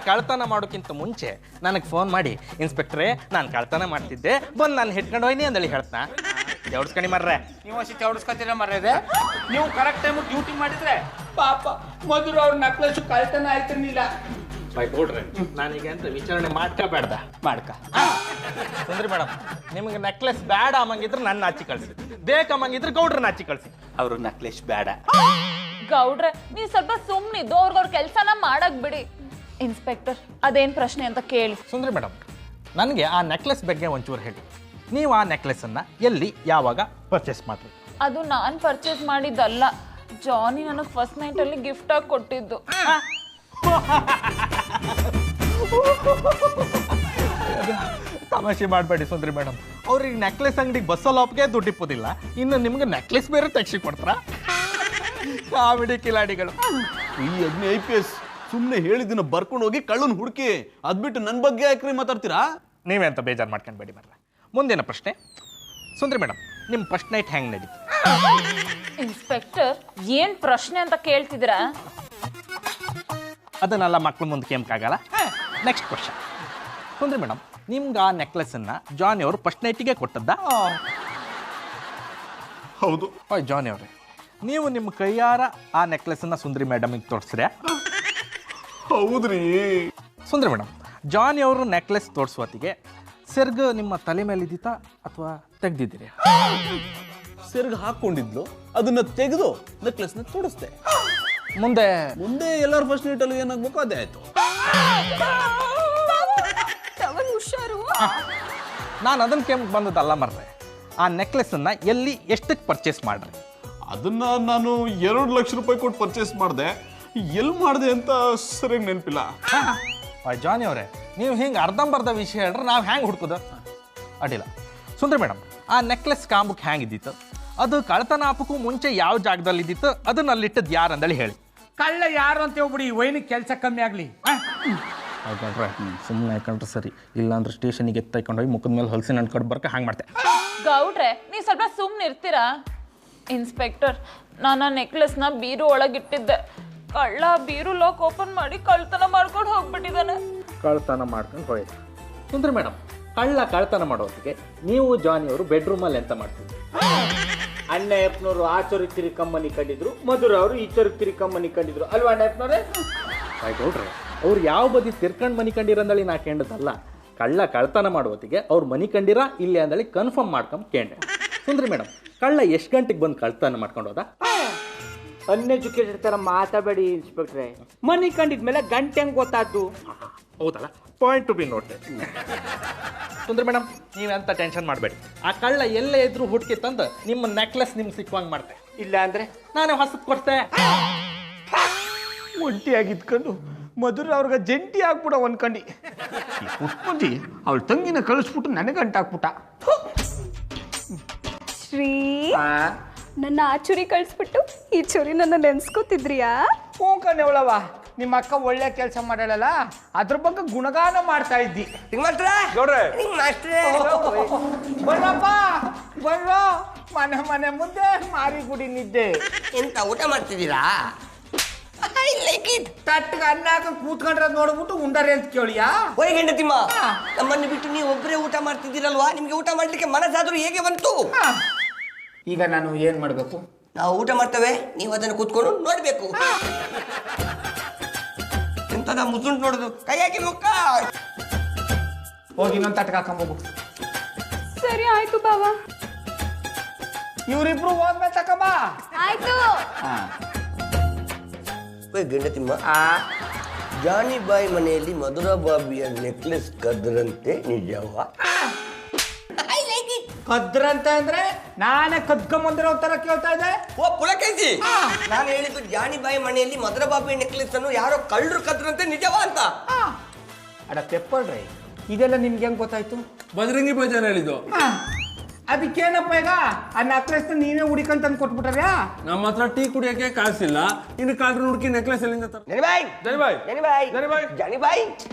Speaker 10: ಕಳ್ತನ ಮಾಡೋಕ್ಕಿಂತ ಮುಂಚೆ ನನಗೆ ಫೋನ್ ಮಾಡಿ, ಇನ್ಸ್ಪೆಕ್ಟ್ರೇ ನಾನು ಕಳ್ತನ ಮಾಡ್ತಿದ್ದೆ, ಬಂದು ನಾನು ಹಿಡ್ಕೊಂಡು ಹೋಯ್ನಿ ಅಂದೇಳಿ ಹೇಳ್ತಾ ಜವಡ್ಸ್ಕಣಿ ಮರ್ರೆ.
Speaker 1: ನೀವು ಹೊಸ ಚೌಡಿಸ್ಕೊತೀರ ಮರ್ಯಾದೆ. ನೀವು ಕರೆಕ್ಟ್ ಟೈಮ್ ಡ್ಯೂಟಿ ಮಾಡಿದ್ರೆ ಪಾಪ ಮಧುರ ಅವ್ರ ನೆಕ್ಲೆಸ್ ಕಳ್ತನ ಆಯ್ತಿರ್ಲಿಲ್ಲ.
Speaker 10: ಗೌಡ್ರೆ, ನಾನೀಗ ಅಂತ ವಿಚಾರಣೆ ಮಾಡ್ಕೋಬೇಡ್ದ ಮಾಡ್ಕ ಸುಂದ್ರಿ ಮೇಡಮ್, ನಿಮಗೆ ನೆಕ್ಲೆಸ್ ಬೇಡ ಅಮ್ಮಂಗಿದ್ರೆ ನನ್ನ ಆಚಿ ಕಳಿಸಿ, ಬೇಕಮ್ಮಂಗಿದ್ರೆ ಗೌಡ್ರನ್ನ ಆಚಿ ಕಳಿಸಿ. ಅವರು ನೆಕ್ಲೆಸ್ ಬೇಡ.
Speaker 3: ಗೌಡ್ರೆ, ನೀವು ಸ್ವಲ್ಪ ಸುಮ್ಮನಿದ್ದು ಅವ್ರಿಗವ್ರ ಕೆಲಸನ ಮಾಡಕ್ ಬಿಡಿ. ಇನ್ಸ್ಪೆಕ್ಟರ್ ಅದೇನು ಪ್ರಶ್ನೆ ಅಂತ ಕೇಳಿ.
Speaker 10: ಸುಂದ್ರಿ ಮೇಡಮ್, ನನಗೆ ಆ ನೆಕ್ಲೆಸ್ ಬಗ್ಗೆ ಒಂಚೂರು ಹೇಳಿ. ನೀವು ಆ ನೆಕ್ಲೆಸನ್ನು ಎಲ್ಲಿ ಯಾವಾಗ ಪರ್ಚೇಸ್ ಮಾಡಿರಿ?
Speaker 3: ಅದು ನಾನು ಪರ್ಚೇಸ್ ಮಾಡಿದ್ದಲ್ಲ, ಜಾನಿ ನನಗೆ ಫಸ್ಟ್ ನೈಟಲ್ಲಿ ಗಿಫ್ಟಾಗಿ ಕೊಟ್ಟಿದ್ದು.
Speaker 10: ತಮಾಷೆ ಮಾಡಬೇಡಿ ಸುಂದ್ರಿ ಮೇಡಮ್, ಅವ್ರಿಗೆ ನೆಕ್ಲೆಸ್ ಅಂಗಡಿಗೆ ಬಸ್ಸಲ್ಲಿ ಒಪ್ಪಿಗೆ ದುಡ್ಡಿಪ್ಪೋದಿಲ್ಲ, ಇನ್ನು ನಿಮ್ಗೆ ನೆಕ್ಲೆಸ್ ಬೇರೆ ತೆಗ್ಸಿ ಕೊಡ್ತಾರ? ಕಾಮಿಡಿ ಕಿಲಾಡಿಗಳು.
Speaker 2: ಈ ಅಗ್ನಿ IPS ಸುಮ್ಮನೆ ಹೇಳಿದ್ದನ್ನ ಬರ್ಕೊಂಡು ಹೋಗಿ ಕಳ್ಳನ್ ಹುಡುಕಿ ಅದ್ಬಿಟ್ಟು ನನ್ನ ಬಗ್ಗೆ ಯಾಕ್ರಿ ಮಾತಾಡ್ತೀರಾ?
Speaker 10: ನೀವೆಂತ ಬೇಜಾರು ಮಾಡ್ಕೊಂಡ್ಬೇಡಿ ಮರ್ರೆ. ಮುಂದಿನ ಪ್ರಶ್ನೆ, ಸುಂದ್ರಿ ಮೇಡಮ್, ನಿಮ್ಮ ಫಸ್ಟ್ ನೈಟ್ ಹೆಂಗೆ ನಡೀತು?
Speaker 3: ಇನ್ಸ್ಪೆಕ್ಟರ್ ಏನು ಪ್ರಶ್ನೆ ಅಂತ ಕೇಳ್ತಿದ್ದೀರಾ?
Speaker 10: ಅದನ್ನೆಲ್ಲ ಮಕ್ಳು ಮುಂದೆ ಕೇಮಕ್ಕಾಗಲ್ಲ. ನೆಕ್ಸ್ಟ್ ಕ್ವಶನ್, ಸುಂದ್ರಿ ಮೇಡಮ್, ನಿಮ್ಗೆ ಆ ನೆಕ್ಲೆಸನ್ನು ಜಾನಿ ಅವರು ಫಸ್ಟ್ ನೈಟಿಗೆ ಕೊಟ್ಟದ್ದ?
Speaker 6: ಹೌದು.
Speaker 10: ಓಯ್ ಜಾನಿ ಅವರೇ, ನೀವು ನಿಮ್ಮ ಕೈಯಾರ ಆ ನೆಕ್ಲೆಸನ್ನು ಸುಂದ್ರಿ ಮೇಡಮಿಗೆ ತೋರಿಸ್ರೆ?
Speaker 6: ಹೌದ್ರಿ.
Speaker 10: ಸುಂದ್ರಿ ಮೇಡಮ್, ಜಾನಿ ಅವರು ನೆಕ್ಲೆಸ್ ತೋರಿಸುವತ್ತಿಗೆ ಸೆರ್ಗ್ ನಿಮ್ಮ ತಲೆ ಮೇಲೆ ಇದ್ದಿತ್ತಾ ಅಥವಾ ತೆಗ್ದಿದ್ದೀರಿ?
Speaker 2: ಸೆರ್ಗ್ ಹಾಕೊಂಡಿದ್ಲು, ಅದನ್ನ ತೆಗೆದು ನೆಕ್ಲೆಸ್ನ ತೋರಿಸ್ದೆ.
Speaker 10: ಮುಂದೆ
Speaker 2: ಎಲ್ಲರ ಫಸ್ಟ್ ನೈಟಲ್ಲಿ ಏನಾಗ್ಬೇಕು ಅದೇ ಆಯ್ತು.
Speaker 4: ಹುಷಾರು.
Speaker 10: ನಾನು ಅದನ್ನ ಕೇಮಕ್ಕೆ ಬಂದದ್ದಲ್ಲ ಮರ್ರೆ. ಆ ನೆಕ್ಲೆಸನ್ನು ಎಲ್ಲಿ ಎಷ್ಟಕ್ಕೆ ಪರ್ಚೇಸ್ ಮಾಡ್ರಿ?
Speaker 6: ಅದನ್ನ ನಾನು 2 ಲಕ್ಷ ರೂಪಾಯಿ ಕೊಟ್ಟು ಪರ್ಚೇಸ್ ಮಾಡಿದೆ. ಎಲ್ಲಿ ಮಾಡಿದೆ ಅಂತ ಸರಿಯಾಗಿ ನೆನಪಿಲ್ಲ.
Speaker 10: ಜಾನಿ ಅವರೇ, ನೀವು ಹಿಂಗೆ ಅರ್ಧಂಬರ್ಧ ವಿಷಯ ಹೇಳ್ರೆ ನಾವು ಹ್ಯಾಂಗೆ ಹುಡ್ಕೋದು? ಅಡ್ಡಿಲ್ಲ. ಸುಂದ್ರಿ ಮೇಡಮ್, ಆ ನೆಕ್ಲೆಸ್ ಕಾಂಬಕ್ಕೆ ಹ್ಯಾಂಗಿದ್ದಿತ್ತು? ಅದು ಕಳ್ತನ ಹಾಪಕ್ಕೂ ಮುಂಚೆ ಯಾವ ಜಾಗದಲ್ಲಿ ಇದ್ದಿತ್ತು? ಅದನ್ನ ಅಲ್ಲಿಟ್ಟದ್ದು ಯಾರು ಅಂದೇಳಿ ಹೇಳಿ.
Speaker 1: ಕಳ್ಳ ಯಾರು ಅಂತ ಹೇಳ್ಬಿಡಿ, ವೈನಿಗೆ ಕೆಲಸ ಕಮ್ಮಿ ಆಗಲಿ.
Speaker 10: ಯಾಕಂಡ್ರೆ ಸುಮ್ಮನೆ ಯಾಕಂಡ್ರೆ ಸರಿ, ಇಲ್ಲಾಂದ್ರೆ ಸ್ಟೇಷನಿಗೆ ಎತ್ತೈಕೊಂಡೋಗಿ ಮುಖದ ಮೇಲೆ ಹೊಲಸಿನ ಅನ್ಕೊಂಡು ಬರ್ಕ ಹಂಗೆ ಮಾಡ್ತೆ.
Speaker 3: ಗೌಡ್ರೆ, ನೀವು ಸ್ವಲ್ಪ ಸುಮ್ಮನೆ ಇರ್ತೀರಾ? ಇನ್ಸ್ಪೆಕ್ಟರ್, ನಾನು ಆ ನೆಕ್ಲೆಸ್ನ ಬೀರು ಒಳಗಿಟ್ಟಿದ್ದೆ. ಕಳ್ಳ ಬೀರು ಲಾಕ್ ಓಪನ್ ಮಾಡಿ ಕಳ್ತನ ಮಾಡ್ಕೊಂಡು ಹೋಗ್ಬಿಟ್ಟಿದ್ದಾನೆ.
Speaker 10: ಕಳ್ತನ ಮಾಡ್ಕೊಂಡು ಹೋಯ್ತು. ಸುಂದ್ರಿ ಮೇಡಮ್, ಕಳ್ತನ ಮಾಡೋದಕ್ಕೆ ನೀವು ಜಾನಿ ಅವರು ಬೆಡ್ರೂಮಲ್ಲಿ ಎಂತ ಮಾಡ್ತೀವಿ?
Speaker 1: ಅಣ್ಣಯ್ಯಪ್ಪನವರು ಆ ಚೊರಿಗೆ ತಿರುಕಮ್ಮನಿ ಕಂಡಿದ್ರು, ಮಧುರ ಅವರು ಈ ಚೊರಿಗೆ ತಿರುಕಮ್ಮನಿ ಕಂಡಿದ್ರು ಅಲ್ವಾ ಅಣ್ಣಯ್ಯಪ್ಪನವ್ರೆ?
Speaker 10: ನೋಡ್ರಿ, ಅವ್ರು ಯಾವ ಬದಿ ತಿರ್ಕಂಡು ಮನಿ ಕಂಡಿರಂದಳಿ ನಾ ಕೇಂಡದಲ್ಲ. ಕಳ್ತನ ಮಾಡುವತ್ತಿಗೆ ಅವ್ರು ಮನಿ ಕಂಡಿರ ಇಲ್ಲಿ ಅಂದಳಿ ಕನ್ಫರ್ಮ್ ಮಾಡ್ಕೊಂಡು ಕೇಂಡೆ. ಸುಂದ್ರಿ ಮೇಡಮ್, ಕಳ್ಳ ಎಷ್ಟು ಗಂಟೆಗೆ ಬಂದು ಕಳ್ತನ ಮಾಡ್ಕೊಂಡು ಹೋದ?
Speaker 1: ಅನ್ಎಜುಕೇಟೆಡ್ ಥರ ಮಾತಾಡಬೇಡಿ ಇನ್ಸ್ಪೆಕ್ಟ್ರೆ. ಮನಿ ಕಂಡಿದ್ಮೇಲೆ ಗಂಟೆ ಹೆಂಗೆ ಗೊತ್ತಾಯ್ತು?
Speaker 10: ಹೌದಲ್ಲ, point to B note. Sundri madam, ನೀವೆಂತ tension ಮಾಡಬೇಡಿ. ಆ ಕಳ್ಳ ಎಲ್ಲೇ ಇದ್ರು ಹುಡುಕಿ ತಂದು ನಿಮ್ಮ ನೆಕ್ಲೆಸ್ ನಿಮ್ಗೆ ಸಿಕ್ಕುವಂಗೆ ಮಾಡ್ತೆ.
Speaker 1: ಇಲ್ಲ ಅಂದ್ರೆ
Speaker 10: ನಾನೇ ಹೊಸದು ಕೊಡ್ತೆ.
Speaker 1: ಒಂಟಿಯಾಗಿದ್ಕೊಂಡು ಮಧುರ ಅವ್ರಿಗೆ ಜಂಟಿ ಆಗ್ಬಿಡ ಅನ್ಕಂಡು ಕುಟ್ಕೊಂಡಿ ಅವಳ ತಂಗಿನ ಕಳಿಸ್ಬಿಟ್ಟು ನನಗೆ ಅಂಟಾಕ್ಬಿಟ್ಟ.
Speaker 4: ಶ್ರೀ, ನನ್ನ ಆ ಚುರಿ ಕಳಿಸ್ಬಿಟ್ಟು ಈ ಚುರಿ ನನ್ನ ನೆನ್ಸ್ಕೊತಿದ್ರಿಯಾ?
Speaker 1: ಹೋಗಣೆವಳವ, ನಿಮ್ಮ ಅಕ್ಕ ಒಳ್ಳೆ ಕೆಲಸ ಮಾಡಲ್ಲ, ಅದ್ರ ಬಗ್ಗೆ ಗುಣಗಾನ ಮಾಡ್ತಾ ಇದ್ದಿ. ಬರಪ್ಪ ಬರ್ರೋ, ಮನೆ ಮುಂದೆ ಮಾರಿ ಗುಡಿ ನಿದ್ದೆ.
Speaker 5: ಎಂತ ಊಟ ಮಾಡ್ತಿದ್ದೀರಾ?
Speaker 1: ತಟ್ಟಿಗೆ ಅನ್ನ ಕೂತ್ಕೊಂಡ್ರೆ ನೋಡ್ಬಿಟ್ಟು ಉಂಡರೆ ಅಂತ ಕೇಳಿಯಾ?
Speaker 5: ಹೋಯ್ ಗಂಡತಿಮ್ಮ, ನಮ್ಮನ್ನು ಬಿಟ್ಟು ನೀವು ಒಬ್ಬರೇ ಊಟ ಮಾಡ್ತಿದ್ದೀರಲ್ವಾ? ನಿಮ್ಗೆ ಊಟ ಮಾಡ್ಲಿಕ್ಕೆ ಮನಸ್ಸಾದ್ರೂ ಹೇಗೆ ಬಂತು?
Speaker 1: ಈಗ ನಾನು ಏನ್ ಮಾಡ್ಬೇಕು?
Speaker 5: ನಾವು ಊಟ ಮಾಡ್ತೇವೆ, ನೀವು ಅದನ್ನು ಕೂತ್ಕೊಂಡು ನೋಡ್ಬೇಕು. ಎಂತದ ಮುಸುಂಟು ನೋಡುದು, ಕೈ ಹಾಕಿ ಮುಕ್ಕ.
Speaker 1: ಹೋಗಿ ಇನ್ನೊಂದು ತಟ್ಟಿಗೆ ಹಾಕೊಂಬೋಗು.
Speaker 4: ಸರಿ ಆಯ್ತು ಬಾವ.
Speaker 1: ಇವ್ರಿಬ್ರು ಹೋದ್ಮೇಲೆ ತಕಬ.
Speaker 4: ಆಯ್ತು.
Speaker 5: ಗಂಡತಿಮ್ಮ, ಜಾನಿ ಬಾಯಿ ಮನೆಯಲ್ಲಿ ಮಧುರಾ ಬಾಬಿಯ ನೆಕ್ಲೆಸ್ ಕದ್ರಂತೆ ನಿಜವಾ?
Speaker 1: ಕದ್ರಂತ ಅಂದ್ರೆ ನಾನೇ ಕದ್ಕೊಂಬಂದಿರೋ ತರ ಕೇಳ್ತಾ ಇದ್ದೆ.
Speaker 5: ಓ ಪುಲಕೇಶಿ, ನಾನು ಹೇಳಿದ್ದು ಜಾನಿ ಬಾಯಿ ಮನೆಯಲ್ಲಿ ಮಧುರಾ ಬಾಬಿಯ ನೆಕ್ಲೆಸ್ ಅನ್ನು ಯಾರೋ ಕಳ್ಳರು ಕದ್ರಂತೆ ನಿಜವಾ ಅಂತ.
Speaker 1: ಅಡ ಪೆಪ್ಪಳ್ರಿ, ಇದೆಲ್ಲ ನಿಮ್ಗೆ ಹೆಂಗ್ ಗೊತ್ತಾಯ್ತು?
Speaker 6: ಬಜರಂಗಿ ಬಜಾರ್ ಹೇಳಿದ್ದು.
Speaker 1: ಅದಕ್ಕೇನಪ್ಪ ಈಗ ಆ ನೆಕ್ಲೆಸ್ ನೀವೇ ಹುಡಿಕಂತ ತಂದು ಕೊಟ್ಬಿಟ್ಟಾರ್ಯಾ?
Speaker 6: ನಮ್ಮ ಹತ್ರ ಟೀ ಕುಡಿಯಕ್ಕೆ ಕಾಸಿಲ್ಲ, ಇನ್ನು ಕಾಲ್ರು ಹುಡುಕಿ ನೆಕ್ಲೆಸ್ ಎಲ್ಲಿಂದ ತರ?
Speaker 5: ಜಾನಿ ಬಾಯಿ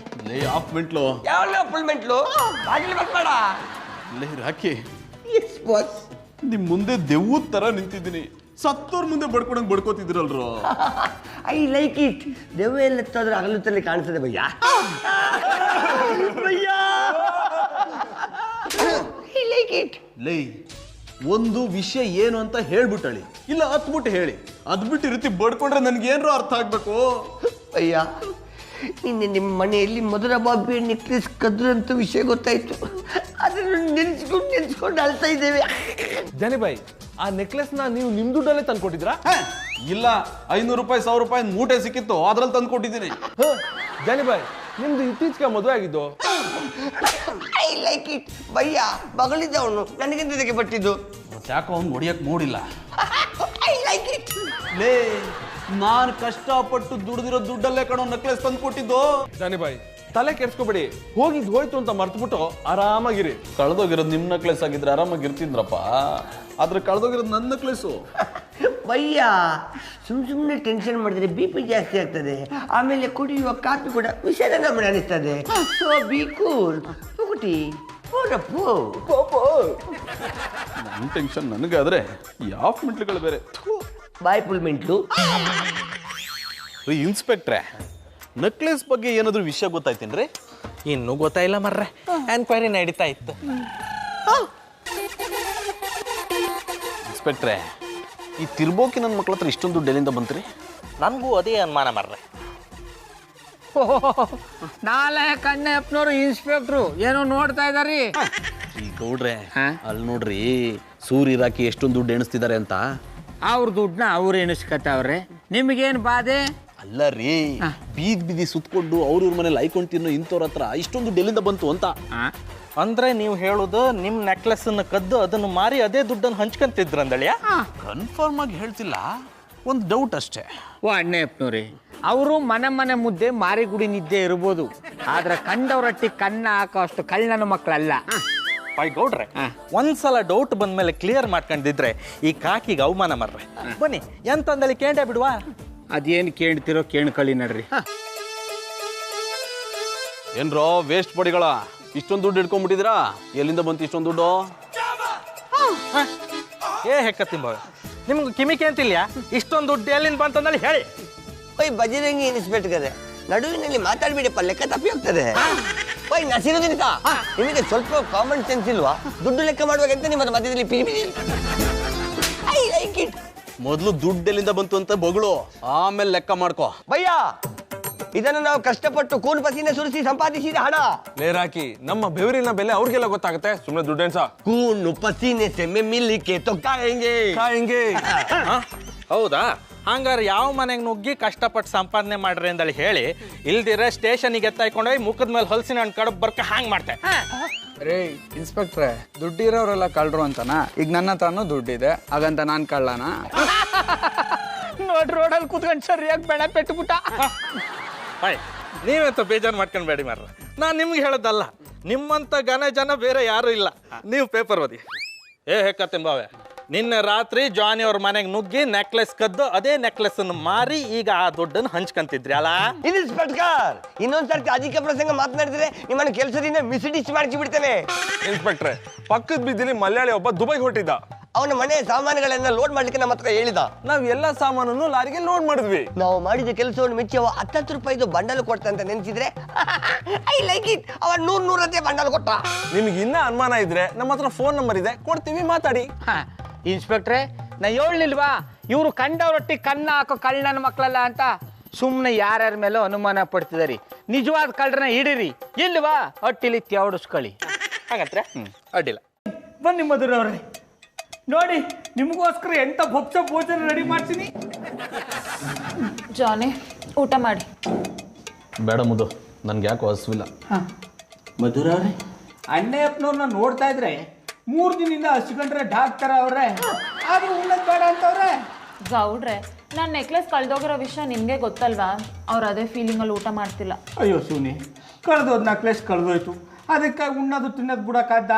Speaker 2: ಲೇ ಆಫ್ ಮೆಂಟ್ಲು,
Speaker 5: ಯಾವ ಫುಲ್ ಮೆಂಟ್ಲು ಬಾಗಿಲು ಬರ್ಬೇಡ.
Speaker 2: ಲೇ ರಾಕಿ, ನಿಮ್ ಮುಂದೆ ದೆವ್ವದ ತರ ನಿಂತಿದ್ದೀನಿ. ಸತ್ತೋರ್ ಮುಂದೆ ಬಡ್ಕೊಂಡಂಗ್ ಬಡ್ಕೋತಿದ್ರಲ್ರು.
Speaker 5: I like it. ದೆವ್ವ ಎಲ್ಲ ಎತ್ತಾದ್ರೆ ಅಗಲುತ್ತಲ್ಲಿ ಕಾಣಿಸ್ತದೆ ಭಯ್ಯ. I like it.
Speaker 2: ಲೇ, ಒಂದು ವಿಷಯ ಏನು ಅಂತ ಹೇಳ್ಬಿಟ್ಟಳಿ, ಇಲ್ಲ ಹತ್ಬಿಟ್ಟು ಹೇಳಿ. ಅದ್ಬಿಟ್ಟು ಈ ರೀತಿ ಬಡ್ಕೊಂಡ್ರೆ ನನ್ಗೆ ಏನ್ರು ಅರ್ಥ ಆಗ್ಬೇಕು.
Speaker 5: ಅಯ್ಯ, ನಿನ್ನೆ ನಿಮ್ಮ ಮನೆಯಲ್ಲಿ ಮಧುರಾ ಬಾಬಿಯ ನೆಕ್ಲೆಸ್ ಕದ್ರಂತ ವಿಷಯ ಗೊತ್ತಾಯ್ತು. ಅದನ್ನು ನೆನ್ಸ್ಕೊಂಡು ಅಳ್ತಾ ಇದ್ದೇವೆ.
Speaker 6: ಜಾನಿಬಾಯಿ, ಆ ನೆಕ್ಲೆಸ್ನ ನೀವು ನಿಮ್ ದುಡ್ಡಲ್ಲೇ ತಂದ್ಕೊಟ್ಟಿದ್ರಾ?
Speaker 2: ಇಲ್ಲ, 500 ರೂಪಾಯಿ 1000 ರೂಪಾಯಿ ಮೂಟೆ ಸಿಕ್ಕಿತ್ತು, ಅದ್ರಲ್ಲಿ ತಂದ್ಕೊಟ್ಟಿದ್ದೀನಿ.
Speaker 6: ಜಾನಿ ಬಾಯ್ ನಿಮ್ದು ಇತ್ತೀಚೆಗೆ ಮದುವೆ ಆಗಿದ್ದು?
Speaker 5: ಐ ಲೈಕ್ ಇಟ್ ಭಯ್ಯ, ಮಗಳಿದ್ದವನು ನನಗಿಂತ ಇದಕ್ಕೆ ಪಟ್ಟಿದ್ದು.
Speaker 2: ಯಾಕೋ ಅವ್ನು ಹೊಡಿಯಕ್ ಮೂಡಿಲ್ಲ.
Speaker 5: I like it.
Speaker 2: ಲೇ, ನಾನು ಕಷ್ಟಪಟ್ಟು ದುಡ್ದಿರೋ ದುಡ್ಡಲ್ಲೇ ಕಣೋ ನೆಕ್ಲೆಸ್ ತಂದು ಕೊಟ್ಟಿದ್ದು.
Speaker 6: ಜಾನಿ ಬಾಯ್ ತಲೆ ಕೆಡ್ಸ್ಕೊಬೇಡಿ, ಹೋಗಿದ್ ಹೋಯ್ತು ಅಂತ ಮರ್ತ್ಬಿಟ್ಟು ಆರಾಮಾಗಿರಿ.
Speaker 2: ಕಳೆದೋಗಿರೋದು ನಿಮ್ ನೆಕ್ಲೆಸ್ ಆಗಿದ್ರೆ ಆರಾಮಾಗಿರ್ತಿದ್ರಪ್ಪ, ಆದ್ರೆ ಕಳೆದೋಗಿರೋದು ನನ್ನ ನೆಕ್ಲೆಸ್ಸು.
Speaker 5: ಭಯ್ಯ ಸುಮ್ಮನೆ ಟೆನ್ಷನ್ ಮಾಡಿದ್ರೆ BP ಜಾಸ್ತಿ ಆಗ್ತದೆ, ಆಮೇಲೆ ಕುಡಿಯುವ ಕಾಫಿ ಕೂಡ ವಿಷಯದ ನಮ್ಮನೆ ಅನಿಸ್ತದೆ. So B cool.
Speaker 2: ನನ್ನ ಟೆನ್ಷನ್ ನನಗಾದ್ರೆ ಯಾವ ಮೆಂಟ್ಲುಗಳು ಬೇರೆ.
Speaker 5: ಬಾಯ್ ಫುಲ್ ಮೆಂಟ್ಲು.
Speaker 2: ಇನ್ಸ್ಪೆಕ್ಟ್ರೆ, ನೆಕ್ಲೆಸ್ ಬಗ್ಗೆ ಏನಾದ್ರು ವಿಷಯ ಗೊತ್ತಾಯ್ತೇನ್ರಿ?
Speaker 10: ಇನ್ನೂ ಗೊತ್ತಾಯಿಲ್ಲ ಮರ್ರೆ, ಎನ್ಕ್ವೈರಿ ನಡೀತಾ ಇತ್ತು.
Speaker 2: ಇನ್ಸ್ಪೆಕ್ಟ್ರೆ, ಈ ತಿರ್ಬೋಕಿ ನನ್ನ ಮಕ್ಳ ಹತ್ರ ಇಷ್ಟೊಂದು ದುಡ್ಡು ಎಲ್ಲಿಂದ ಬಂತ್ರಿ?
Speaker 10: ನನಗೂ ಅದೇ ಅನುಮಾನ ಮರ್ರೆ.
Speaker 1: ನಾಳೆ ಕಣ್ಣಪ್ಪನವರು ಇನ್ಸ್ಪೆಕ್ಟ್ರು ಏನೋ ನೋಡ್ತಾ ಇದಾರಿ.
Speaker 2: ಈ ಗೌಡ್ರೆ, ಅಲ್ಲಿ ನೋಡ್ರಿ ಸೂರ್ಯ ಇರಾಕಿ ಎಷ್ಟೊಂದು ದುಡ್ಡು ಎಣಿಸ್ತಿದ್ದಾರೆ ಅಂತ.
Speaker 1: ಅವ್ರ ದುಡ್ಡನ್ನ ಅವ್ರು ಎಣಿಸ್ಕತ್ತವ್ರೆ, ನಿಮಗೇನು ಬಾಧೆ?
Speaker 2: ಅಲ್ಲ ರೀ, ಬೀದಿ ಸುತ್ಕೊಂಡು ಅವ್ರ ಮನೇಲಿ ಐಕೊಂಡು ತಿನ್ನೋ ಇಂಥವ್ರ ಹತ್ರ ಇಷ್ಟೊಂದು ದುಡ್ಡು ಎಲ್ಲಿಂದ ಬಂತು ಅಂತ.
Speaker 10: ಅಂದ್ರೆ ನೀವು ಹೇಳೋದು ನಿಮ್ಮ ನೆಕ್ಲೆಸ್ಸನ್ನು ಕದ್ದು ಅದನ್ನು ಮಾರಿ ಅದೇ ದುಡ್ಡನ್ನು ಹಂಚ್ಕೊಂತಿದ್ರಂದಳಿಯ?
Speaker 2: ಕನ್ಫರ್ಮ್ ಆಗಿ ಹೇಳ್ತಿಲ್ಲ, ಒಂದು ಡೌಟ್ ಅಷ್ಟೇ.
Speaker 1: ಓ ಅಣ್ಣಪ್ಪನವ್ರಿ, ಅವರು ಮನೆ ಮುದ್ದೆ ಮಾರಿಗುಡಿ ನಿದ್ದೆ ಇರ್ಬೋದು, ಆದ್ರೆ ಕಂಡವ್ರಟ್ಟಿ ಕನ್ನ ಹಾಕೋ ಅಷ್ಟು ಕಳ್ಳನ ಮಕ್ಕಳಲ್ಲ.
Speaker 10: ಬಾಯ್ ಗೌಡ್ರೆ, ಒಂದ್ಸಲ ಡೌಟ್ ಬಂದ್ಮೇಲೆ ಕ್ಲಿಯರ್ ಮಾಡ್ಕೊಂಡಿದ್ರೆ ಈ ಕಾಕಿಗೆ ಅವಮಾನ ಮರ್ರೆ. ಬನ್ನಿ ಎಂತಂದಳಿ ಕೇಂಡೆ ಬಿಡುವ.
Speaker 1: ಅದೇನು ಕೇಳ್ತಿರೋ ಕೇಳ್ಕೊಳ್ಳಿ ನಡ್ರಿ.
Speaker 2: ಏನ್ರೋ ವೇಸ್ಟ್ ಬಾಡಿಗಳ, ಇಷ್ಟೊಂದು ದುಡ್ಡು ಇಟ್ಕೊಂಡ್ಬಿಟ್ಟಿದ್ರಾ? ಎಲ್ಲಿಂದ ಬಂತು ಇಷ್ಟೊಂದು ದುಡ್ಡು?
Speaker 10: ಹೆಕ್ಕತ್ತಿಂಬ ನಿಮ್ಗೆ ಕಿಮಿಕೆ ಅಂತಿಲ್ಲ, ಇಷ್ಟೊಂದು ದುಡ್ಡು ಎಲ್ಲಿಂದ ಬಂತಂದೇಳಿ ಹೇಳಿ.
Speaker 5: ಓಯ್ ಬಜರಂಗಿ ಎನಿಸ್ಬೇಕದೆ, ನಡುವಿನಲ್ಲಿ ಮಾತಾಡ್ಬಿಡಪ್ಪ, ಲೆಕ್ಕ ತಪ್ಪಿ ಹೋಗ್ತದೆ. ಓಯ್ ನಸಿರುದಿನಿತ, ನಿಮಗೆ ಸ್ವಲ್ಪ ಕಾಮನ್ ಸೆನ್ಸ್ ಇಲ್ವಾ? ದುಡ್ಡು ಲೆಕ್ಕ ಮಾಡುವಾಗ ಅಂತ ನಿಮ್ಮ ಮಧ್ಯದಲ್ಲಿ ಪಿರಿಬಿರಿ. I like it.
Speaker 2: ಮೊದಲು ದುಡ್ಡು ಎಲ್ಲಿಂದ ಬಂತು ಅಂತ ಬೊಗಳು, ಆಮೇಲೆ ಲೆಕ್ಕ ಮಾಡ್ಕೋ.
Speaker 5: ಭಯ್ಯ, ಇದನ್ನು ನಾವು ಕಷ್ಟಪಟ್ಟು ಕೂನ್ ಪಸಿನ ಸುರಿಸಿ ಸಂಪಾದಿಸಿದ ಹಣ.
Speaker 6: ಲೇರಾಕಿ ನಮ್ಮ ಬೆವರಿನ ಬೆಲೆ ಅವ್ರಿಗೆಲ್ಲ ಗೊತ್ತಾಗುತ್ತೆ, ಸುಮ್ಮನೆ ದುಡ್ಡೆನ್ಸ.
Speaker 5: ಕೂನು ಪಸೀನೆ ಸೆಮ್ಮೆ ಮಿಲ್ಲಿಕ್ಕೆ
Speaker 6: ಹೆಂಗೆ?
Speaker 10: ಹೌದಾ? ಹಂಗಾರೆ ಯಾವ ಮನೆಗೆ ನುಗ್ಗಿ ಕಷ್ಟಪಟ್ಟು ಸಂಪಾದನೆ ಮಾಡ್ರಿ ಅಂದೇಳಿ ಹೇಳಿ, ಇಲ್ದಿರ ಸ್ಟೇಷನಿಗೆ ಎತ್ತಾಯ್ಕೊಂಡೋಗಿ ಮುಖದ ಮೇಲೆ ಹೊಲಸಿನ ಹಣ್ಣು ಕಡಬ್ ಬರ್ಕ ಹ್ಯಾಂಗ್ ಮಾಡ್ತೆ.
Speaker 8: ರೇ ಇನ್ಸ್ಪೆಕ್ಟ್ರೆ, ದುಡ್ಡಿರೋರೆಲ್ಲ ಕಳ್ರು ಅಂತನಾ? ಈಗ ನನ್ನ ಹತ್ರನೂ ದುಡ್ಡಿದೆ, ಹಾಗಂತ ನಾನು ಕಳ್ಳನ?
Speaker 1: ನೋಡ್ರಿ ರೋಡಲ್ಲಿ ಕೂತ್ಕೊಂಡು ಸರಿಯಾಗಿ ಬೆಳೆ ಪೆಟ್ಟುಬಿಟ್ಟ.
Speaker 10: ಬಾಯ್ ನೀವಂತ ಬೇಜಾರು ಮಾಡ್ಕೊಂಡ್ಬೇಡಿ ಮಾರ್ರೆ, ನಾನು ನಿಮ್ಗೆ ಹೇಳೋದಲ್ಲ, ನಿಮ್ಮಂತ ಜನ ಬೇರೆ ಯಾರು ಇಲ್ಲ. ನೀವು ಪೇಪರ್ ಓದಿ. ಹೆಕ್ಕತ್ತಿಂಬಾವೆ, ನಿನ್ನೆ ರಾತ್ರಿ ಜಾನಿ ಅವ್ರ ಮನೆಗೆ ನುಗ್ಗಿ ನೆಕ್ಲೆಸ್ ಕದ್ದು ಅದೇ ನೆಕ್ಲೆಸ್ ಅನ್ನು ಮಾರಿ ಈಗ ಆ ದುಡ್ಡನ್ನು ಹಂಚ್ಕೊಂತಿದ್ರಿ ಅಲ್ಲ?
Speaker 5: ಇನ್ಸ್ಪೆಕ್ಟರ್, ಇನ್ನೊಂದ್ಸರ್ತಿ ಅಧಿಕ ಪ್ರಸಂಗ ಮಾತನಾಡಿದ್ರೆ ನಿಮ್ಮನ್ನು ಕೆಲಸದಿಂದ ಮಿಸ್ಡಿಸ್ ಮಾಡಿಸಿ ಬಿಡ್ತೇನೆ.
Speaker 6: ಇನ್ಸ್ಪೆಕ್ಟ್ರೆ, ಪಕ್ಕದ ಬೀದಿಲಿ ಮಲಯಾಳಿ ಒಬ್ಬ ದುಬೈಗೆ ಹೊರಟಿದ್ದ.
Speaker 5: ಅವನ ಮನೆ ಸಾಮಾನುಗಳನ್ನ ಲೋಡ್ ಮಾಡ್ಲಿಕ್ಕೆ ನಮ್ಮ ಹತ್ರ ಹೇಳಿದ.
Speaker 6: ನಾವ್ ಎಲ್ಲಾ ಸಾಮಾನನ್ನು ಲಾರಿಗೆ ಲೋಡ್ ಮಾಡಿದ್ವಿ.
Speaker 5: ನಾವು ಮಾಡಿದ ಕೆಲಸವನ್ನು ಮೆಚ್ಚಿ ಅವ 10 ರೂಪಾಯಿದು ಬಂಡಲ್ ಕೊಡ್ತ ಅಂತ ನೆನ್ಸಿದ್ರೆ ಐ ಲೈಕ್ ಇಟ್. ಅವ 100 ಬಂಡಲ್ ಕೊಟ್ಟ.
Speaker 6: ನಿಮ್ಗೆ ಇನ್ನ ಅನುಮಾನ ಇದ್ರೆ ನಮ್ಮ ಹತ್ರ ಫೋನ್ ನಂಬರ್ ಇದೆ, ಕೊಡ್ತೀವಿ, ಮಾತಾಡಿ.
Speaker 1: ಇನ್ಸ್ಪೆಕ್ಟ್ರೆ, ನಾ ಹೇಳಿಲ್ವಾ ಇವರು ಕಂಡವ್ರೊಟ್ಟಿ ಕನ್ನ ಹಾಕೋ ಕಳ್ಳನ ಮಕ್ಕಳಲ್ಲ ಅಂತ? ಸುಮ್ಮನೆ ಯಾರ್ಯಾರ ಮೇಲೂ ಅನುಮಾನ ಪಡ್ತಿದಾರಿ. ನಿಜವಾದ ಕಳ್ಳರನ್ನ ಹಿಡೀರಿ, ಇಲ್ವಾ ಹೊಟ್ಟಿಲಿ ತ್ಯಾವಡಿಸ್ಕೊಳ್ಳಿ.
Speaker 10: ಹಾಗಂದ್ರೆ ಅಡ್ಡಿಲ್ಲ.
Speaker 1: ಬನ್ನಿ ಮಧುರವ್ರೆ, ನೋಡಿ ನಿಮಗೋಸ್ಕರ ಎಂತ ಭಕ್ತ ಭೋಜನ ರೆಡಿ ಮಾಡ್ತೀನಿ.
Speaker 3: ಜಾನಿ, ಊಟ ಮಾಡಿ.
Speaker 2: ಬೇಡ ಮುದು, ನನ್ಗೆ ಯಾಕೋ ಹಸುವಿಲ್ಲ.
Speaker 1: ಮಧುರವ್ರೆ, ಅಣ್ಣಯ್ಯಪ್ಪನವ್ರನ್ನ ನೋಡ್ತಾ ಇದ್ರೆ 3 ದಿನದಿಂದ ಹಚ್ಕೊಂಡ್ರೆ ಡಾಕ್ಟರ್ ಅವ್ರೆ, ಆದ್ರೂ ಉಣ್ಣದ್ ಬೇಡ ಅಂತವ್ರೆ.
Speaker 3: ಗೌಡ್ರೆ, ನಾನು ನೆಕ್ಲೆಸ್ ಕಳ್ದೋಗಿರೋ ವಿಷಯ ನಿಮಗೆ ಗೊತ್ತಲ್ವಾ? ಅವ್ರು ಅದೇ ಫೀಲಿಂಗಲ್ಲಿ ಊಟ ಮಾಡ್ತಿಲ್ಲ.
Speaker 1: ಅಯ್ಯೋ ಸುನಿ, ಕಳೆದೋದು ನೆಕ್ಲೆಸ್ ಕಳೆದೋಯ್ತು, ಅದಕ್ಕಾಗಿ ಉಣ್ಣೋದು ತಿನ್ನೋದು ಬಿಡಕ್ಕಾದ್ದ?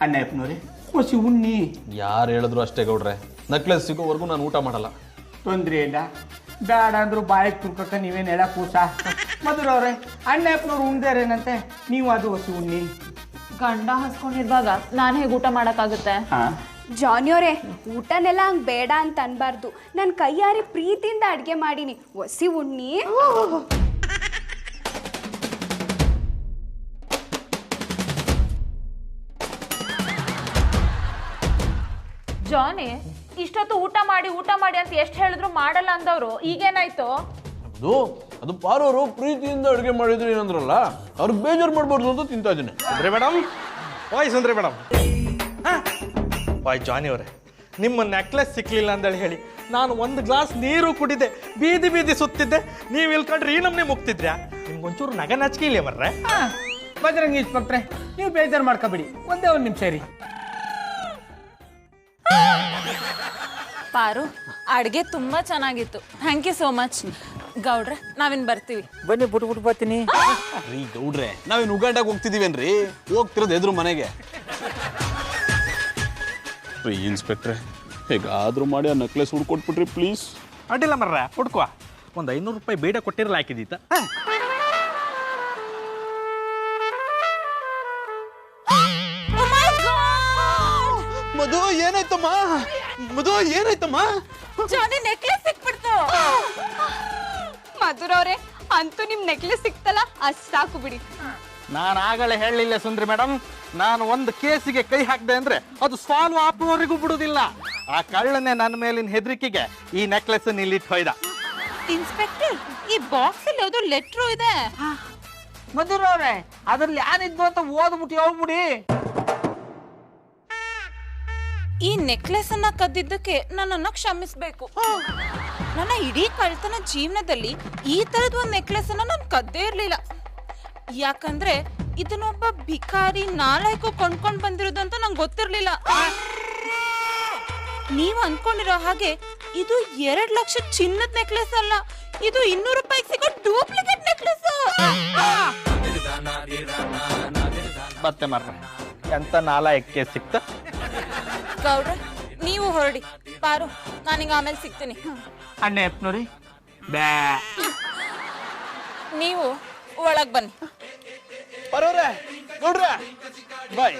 Speaker 1: ಅಣ್ಣಯ್ಯಪ್ಪನವ್ರೆ, ಖುಷಿ ಉಣ್ಣಿ.
Speaker 2: ಯಾರು ಹೇಳಿದ್ರು ಅಷ್ಟೇ ಗೌಡ್ರೆ, ನೆಕ್ಲೆಸ್ ಸಿಗೋವರೆಗೂ ನಾನು ಊಟ ಮಾಡಲ್ಲ.
Speaker 1: ತೊಂದರೆ ಇಲ್ಲ, ಬೇಡ ಅಂದ್ರು ಬಾಯಿಗೆ ತುರ್ಕಕ್ಕ ನೀವೇನು ಹೇಳಕ್ ಕೂಸ. ಮಧುರವ್ರೆ, ಅಣ್ಣಯ್ಯಪ್ಪನವ್ರು ಉಣ್ದೇರೇನಂತೆ, ನೀವು ಅದು ಹಸಿ ಉಣ್ಣಿ.
Speaker 3: ಗಂಡ ಹಸ್ಕೊಂಡಿರುವಾಗ ನಾನು ಹೇಗೆ ಊಟ ಮಾಡೋಕ್ಕಾಗುತ್ತೆ?
Speaker 4: ಜಾನಿಯವರೇ, ಊಟನೆಲ್ಲ ಹಂಗೆ ಬೇಡ ಅಂತ ಅನ್ಬಾರ್ದು. ನಾನು ಕೈಯಾರೆ ಪ್ರೀತಿಯಿಂದ ಅಡುಗೆ ಮಾಡೀನಿ, ಒಸಿ ಉಣ್ಣಿ.
Speaker 3: ಜಾನಿ, ಇಷ್ಟೊತ್ತು ಊಟ ಮಾಡಿ ಅಂತ ಎಷ್ಟು ಹೇಳಿದ್ರು ಮಾಡಲ್ಲ ಅಂದವರು ಈಗೇನಾಯ್ತು?
Speaker 2: ಅದು ಪಾರೋರು ಪ್ರೀತಿಯಿಂದ ಅಡುಗೆ ಮಾಡಿದ್ರು ಏನಂದ್ರಲ್ಲ, ಅವ್ರಿಗೆ ಬೇಜಾರು ಮಾಡ್ಬಾರ್ದು ಅಂತ ತಿಂತಾ ಇದ್ದೀನಿ.
Speaker 10: ಸುಂದ್ರಿ ಮೇಡಮ್, ಓಯ್ ಸುಂದ್ರಿ ಮೇಡಮ್, ಓಯ್ ಜಾನಿ ಅವರೇ, ನಿಮ್ಮ ನೆಕ್ಲೆಸ್ ಸಿಕ್ಲಿಲ್ಲ ಅಂದೇಳಿ ಹೇಳಿ ನಾನು ಒಂದು ಗ್ಲಾಸ್ ನೀರು ಕುಡಿದೆ, ಬೀದಿ ಬೀದಿ ಸುತ್ತಿದ್ದೆ. ನೀವು ಇಲ್ಕೊಂಡ್ರೆ ಈ ನಮ್ನೆ ಮುಗ್ತಿದ್ರ್ಯಾ? ನಿಮ್ಗೊಂಚೂರು ನಗ ನಾಚಿಕೆ ಇಲ್ಲ ಬರ್ರೆ.
Speaker 1: ಬಜರಂಗಿ ಇನ್ಸ್ಪೆಕ್ಟ್ರೆ, ನೀವು ಬೇಜಾರು ಮಾಡ್ಕೋಬೇಡಿ, ಒಂದೇ ಒಂದು ನಿಮಿಷ ರೀ.
Speaker 3: ಪಾರು, ಅಡುಗೆ ತುಂಬ ಚೆನ್ನಾಗಿತ್ತು. Thank you so much. ಗೌಡ್ರೆ, ನಾವಿನ್ ಬರ್ತೀವಿ.
Speaker 1: ಬನ್ನಿ, ಬಿಟ್ಟು ಬರ್ತೀನಿ.
Speaker 2: ರೀ ಗೌಡ್ರೆ, ನಾವೇನು ಉಗಾಂಡಾಗ ಹೋಗ್ತಿದೀವೇನ್ರಿ? ಹೋಗ್ತಿರೋದು ಎದುರು ಮನೆಗೆ. ರೀ ಇನ್ಸ್ಪೆಕ್ಟ್ರೆ, ಹೇಗಾದ್ರೂ ಮಾಡಿ ಆ ನೆಕ್ಲೆಸ್ ಹುಡ್ಕೊಟ್ಬಿಟ್ರಿ ಪ್ಲೀಸ್.
Speaker 10: ಅಡ್ಡಿಲ್ಲ ಮರ್ರ, ಹುಡ್ಕುವ. ಒಂದು 500 ರೂಪಾಯಿ ಬೇಡ ಕೊಟ್ಟಿರಲ್ಲ ಹಾಕಿದ್ದೀತ.
Speaker 2: ಮಧು ಏನಾಯ್ತಮ್ಮ? ಮಧು ಏನಾಯ್ತಮ್ಮ?
Speaker 3: ಜಾನಿ, ನೆಕ್ಲೆಸ್ ಸಿಕ್ಬಿಡ್ತು.
Speaker 4: ಮಧುರವ್ರೆ, ಅಂತೂ ನಿಮ್ ನೆಕ್ಲೆಸ್ ಸಿಕ್ತಲ್ಲ, ಅಷ್ಟ್ ಸಾಕು ಬಿಡಿ.
Speaker 10: ನಾನು ಆಗಲೇ ಹೇಳಲಿಲ್ಲ ಸುಂದ್ರಿ ಮೇಡಮ್, ನಾನು ಒಂದು ಕೇಸಿಗೆ ಕೈ ಹಾಕಿದೆ ಅಂದ್ರೆ ಅದು ಸಾಲ್ವ್ ಆಗುವವರೆಗೂ ಬಿಡುವುದಿಲ್ಲ. ಆ ಕಳ್ಳನೆ ನನ್ನ ಮೇಲಿನ ಹೆದರಿಕೆಗೆ ಈ ನೆಕ್ಲೆಸ್ ನಿಲ್ಲಿಟ್ಟು ಹೋಯ್ದ.
Speaker 3: ಇನ್ಸ್ಪೆಕ್ಟರ್, ಈ ಬಾಕ್ಸ್ ಅಲ್ಲಿ ಯಾವ್ದೋ ಲೆಟ್ರು ಇದೆ.
Speaker 1: ಮಧುರವ್ರೆ, ಅದ್ರಲ್ಲಿ ಯಾರಿದ್ದು ಅಂತ ಓದ್ಬಿಟ್ಟು ಹೋಗ್ಬಿಡಿ.
Speaker 3: ಈ ನೆಕ್ಲೆಸ್ ಅನ್ನ ಕದ್ದಿದ್ದಕ್ಕೆ ನನ್ನನ್ನ ಕ್ಷಮಿಸ್ಬೇಕು. ನನ್ನ ಇಡೀ ಕಳ್ತನ ಜೀವನದಲ್ಲಿ ಈ ತರದ ಒಂದು ನೆಕ್ಲೆಸ್ ಅನ್ನ ನಾನು ಕದ್ದೇ ಇರ್ಲಿಲ್ಲ. ಯಾಕಂದ್ರೆ ಇದನ್ನೊಬ್ಬ ಭಿಕಾರಿ ನಾಲಾಯ್ಕು ಕೊಂಡ್ಕೊಂಡ್ ಬಂದಿರೋದು ಅಂತ ನಂಗೆ ಗೊತ್ತಿರ್ಲಿಲ್ಲ. ನೀವು ಅನ್ಕೊಂಡಿರೋ ಹಾಗೆ ಇದು 2 ಲಕ್ಷ ಚಿನ್ನದ ನೆಕ್ಲೆಸ್ ಅಲ್ಲ, ಇದು 200 ರೂಪಾಯಿಗೆ ಸಿಗೋ ಡೂಪ್ಲಿಕೇಟ್ ನೆಕ್ಲೆಸ್.
Speaker 10: ಮತ್ತೆ ಮರ್ರ, ಎಂತ ನಾಲಾಯಕ್ಕೆ ಸಿಕ್ತ?
Speaker 3: ಗೌಡ್ರ, ನೀವು ಹೊರಡಿ. ಪಾರು, ನಾನೀಗ ಆಮೇಲೆ ಸಿಗ್ತೀನಿ.
Speaker 1: ಅಣ್ಣ ಎಪ್ನೋರಿ ಬ್ಯಾ.
Speaker 3: ನೀವು ಒಳಗ್ ಬನ್ನಿ.
Speaker 10: ಬರೋರೆ ಗೌಡ್ರೆ, ಬಾಯ್.